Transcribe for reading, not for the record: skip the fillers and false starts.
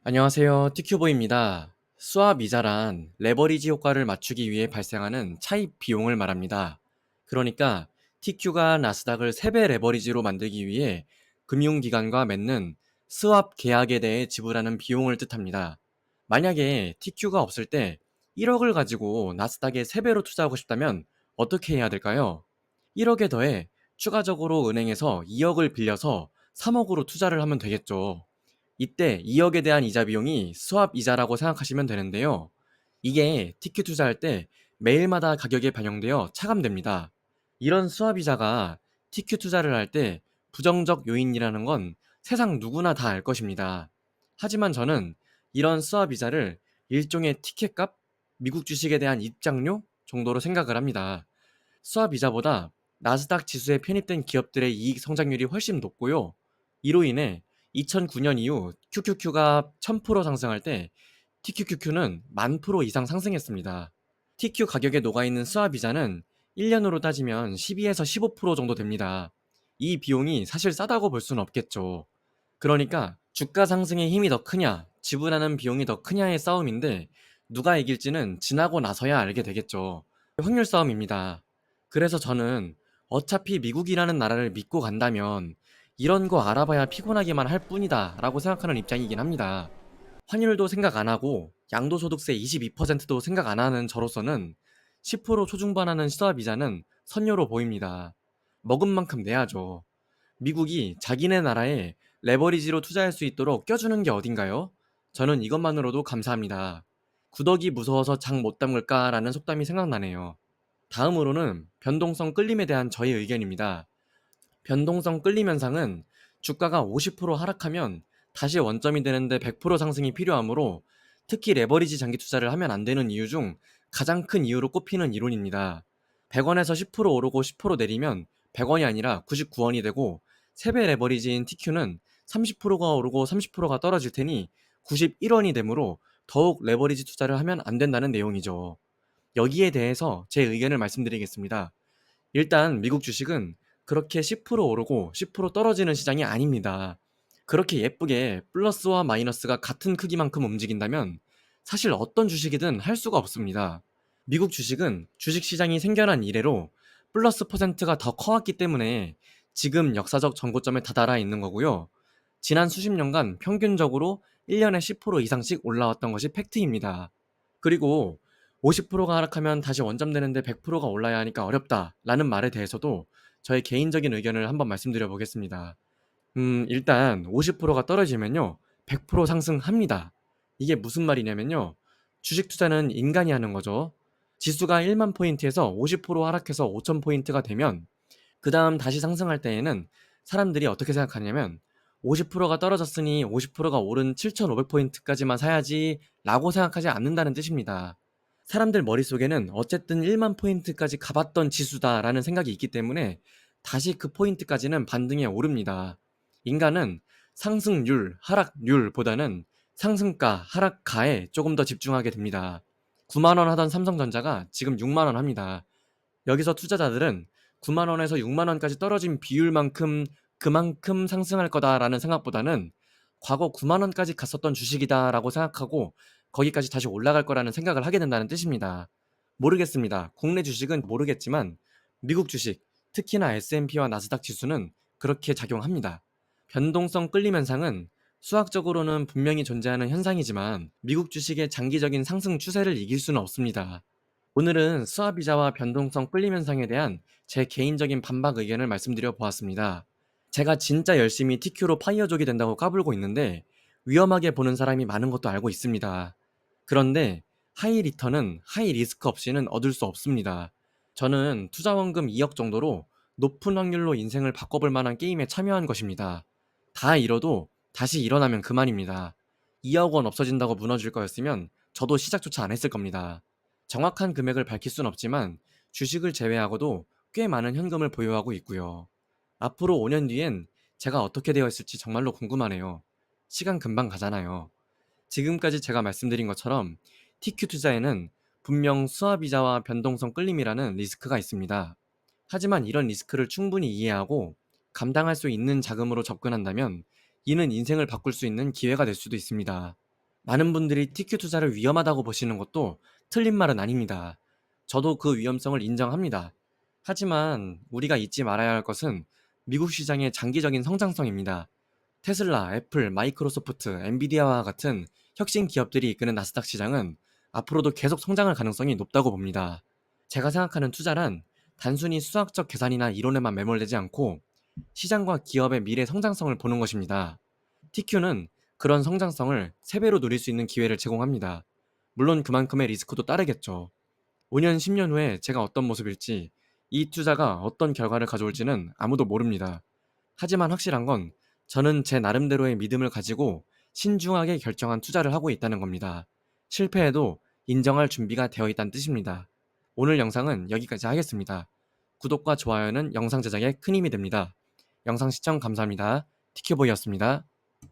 안녕하세요. 티큐보입니다. 스왑 이자란 레버리지 효과를 맞추기 위해 발생하는 차입 비용을 말합니다. 그러니까 TQ가 나스닥을 3배 레버리지로 만들기 위해 금융기관과 맺는 스왑 계약에 대해 지불하는 비용을 뜻합니다. 만약에 TQ가 없을 때 1억을 가지고 나스닥에 3배로 투자하고 싶다면 어떻게 해야 될까요? 1억에 더해 추가적으로 은행에서 2억을 빌려서 3억으로 투자를 하면 되겠죠. 이때 2억에 대한 이자 비용이 스왑 이자라고 생각하시면 되는데요. 이게 티켓 투자할 때 매일마다 가격에 반영되어 차감됩니다. 이런 스왑 이자가 티켓 투자를 할 때 부정적 요인이라는 건 세상 누구나 다 알 것입니다. 하지만 저는 이런 스왑 이자를 일종의 티켓값, 미국 주식에 대한 입장료 정도로 생각을 합니다. 스왑 이자보다 나스닥 지수에 편입된 기업들의 이익 성장률이 훨씬 높고요. 이로 인해 2009년 이후 QQQ가 1000% 상승할 때 TQQQ는 10,000% 이상 상승했습니다. TQ 가격에 녹아있는 스왑 이자는 1년으로 따지면 12에서 15% 정도 됩니다. 이 비용이 사실 싸다고 볼 수는 없겠죠. 그러니까 주가 상승의 힘이 더 크냐, 지불하는 비용이 더 크냐의 싸움인데 누가 이길지는 지나고 나서야 알게 되겠죠. 확률 싸움입니다. 그래서 저는 어차피 미국이라는 나라를 믿고 간다면 이런 거 알아봐야 피곤하기만 할 뿐이다 라고 생각하는 입장이긴 합니다. 환율도 생각 안 하고 양도소득세 22%도 생각 안 하는 저로서는 10% 초중반하는 시도합이자는 선료로 보입니다. 먹은 만큼 내야죠. 미국이 자기네 나라에 레버리지로 투자할 수 있도록 껴주는 게 어딘가요? 저는 이것만으로도 감사합니다. 구더기 무서워서 장 못 담글까 라는 속담이 생각나네요. 다음으로는 변동성 끌림에 대한 저의 의견입니다. 변동성 끌림 현상은 주가가 50% 하락하면 다시 원점이 되는데 100% 상승이 필요하므로 특히 레버리지 장기 투자를 하면 안 되는 이유 중 가장 큰 이유로 꼽히는 이론입니다. 100원에서 10% 오르고 10% 내리면 100원이 아니라 99원이 되고 3배 레버리지인 TQ는 30%가 오르고 30%가 떨어질 테니 91원이 되므로 더욱 레버리지 투자를 하면 안 된다는 내용이죠. 여기에 대해서 제 의견을 말씀드리겠습니다. 일단 미국 주식은 그렇게 10% 오르고 10% 떨어지는 시장이 아닙니다. 그렇게 예쁘게 플러스와 마이너스가 같은 크기만큼 움직인다면 사실 어떤 주식이든 할 수가 없습니다. 미국 주식은 주식시장이 생겨난 이래로 플러스 퍼센트가 더 커왔기 때문에 지금 역사적 전고점에 다다라 있는 거고요. 지난 수십 년간 평균적으로 1년에 10% 이상씩 올라왔던 것이 팩트입니다. 그리고 50%가 하락하면 다시 원점되는데 100%가 올라야 하니까 어렵다라는 말에 대해서도 저의 개인적인 의견을 한번 말씀드려 보겠습니다. 일단 50%가 떨어지면요. 100% 상승합니다. 이게 무슨 말이냐면요. 주식 투자는 인간이 하는 거죠. 지수가 1만 포인트에서 50% 하락해서 5천 포인트가 되면 그 다음 다시 상승할 때에는 사람들이 어떻게 생각하냐면 50%가 떨어졌으니 50%가 오른 7,500포인트까지만 사야지 라고 생각하지 않는다는 뜻입니다. 사람들 머릿속에는 어쨌든 1만 포인트까지 가봤던 지수다라는 생각이 있기 때문에 다시 그 포인트까지는 반등에 오릅니다. 인간은 상승률, 하락률보다는 상승가, 하락가에 조금 더 집중하게 됩니다. 9만원 하던 삼성전자가 지금 6만원 합니다. 여기서 투자자들은 9만원에서 6만원까지 떨어진 비율만큼 그만큼 상승할 거다라는 생각보다는 과거 9만원까지 갔었던 주식이다라고 생각하고 거기까지 다시 올라갈 거라는 생각을 하게 된다는 뜻입니다. 모르겠습니다. 국내 주식은 모르겠지만 미국 주식, 특히나 S&P와 나스닥 지수는 그렇게 작용합니다. 변동성 끌림 현상은 수학적으로는 분명히 존재하는 현상이지만 미국 주식의 장기적인 상승 추세를 이길 수는 없습니다. 오늘은 수화비자와 변동성 끌림 현상에 대한 제 개인적인 반박 의견을 말씀드려 보았습니다. 제가 진짜 열심히 TQ로 파이어족이 된다고 까불고 있는데 위험하게 보는 사람이 많은 것도 알고 있습니다. 그런데 하이 리턴은 하이 리스크 없이는 얻을 수 없습니다. 저는 투자 원금 2억 정도로 높은 확률로 인생을 바꿔볼 만한 게임에 참여한 것입니다. 다 잃어도 다시 일어나면 그만입니다. 2억 원 없어진다고 무너질 거였으면 저도 시작조차 안 했을 겁니다. 정확한 금액을 밝힐 순 없지만 주식을 제외하고도 꽤 많은 현금을 보유하고 있고요. 앞으로 5년 뒤엔 제가 어떻게 되어 있을지 정말로 궁금하네요. 시간 금방 가잖아요. 지금까지 제가 말씀드린 것처럼 TQ 투자에는 분명 수화비자와 변동성 끌림이라는 리스크가 있습니다. 하지만 이런 리스크를 충분히 이해하고 감당할 수 있는 자금으로 접근한다면 이는 인생을 바꿀 수 있는 기회가 될 수도 있습니다. 많은 분들이 TQ 투자를 위험하다고 보시는 것도 틀린 말은 아닙니다. 저도 그 위험성을 인정합니다. 하지만 우리가 잊지 말아야 할 것은 미국 시장의 장기적인 성장성입니다. 테슬라, 애플, 마이크로소프트, 엔비디아와 같은 혁신 기업들이 이끄는 나스닥 시장은 앞으로도 계속 성장할 가능성이 높다고 봅니다. 제가 생각하는 투자란 단순히 수학적 계산이나 이론에만 매몰되지 않고 시장과 기업의 미래 성장성을 보는 것입니다. TQ는 그런 성장성을 3배로 누릴 수 있는 기회를 제공합니다. 물론 그만큼의 리스크도 따르겠죠. 5년, 10년 후에 제가 어떤 모습일지, 이 투자가 어떤 결과를 가져올지는 아무도 모릅니다. 하지만 확실한 건 저는 제 나름대로의 믿음을 가지고 신중하게 결정한 투자를 하고 있다는 겁니다. 실패해도 인정할 준비가 되어 있다는 뜻입니다. 오늘 영상은 여기까지 하겠습니다. 구독과 좋아요는 영상 제작에 큰 힘이 됩니다. 영상 시청 감사합니다. 티큐보이였습니다.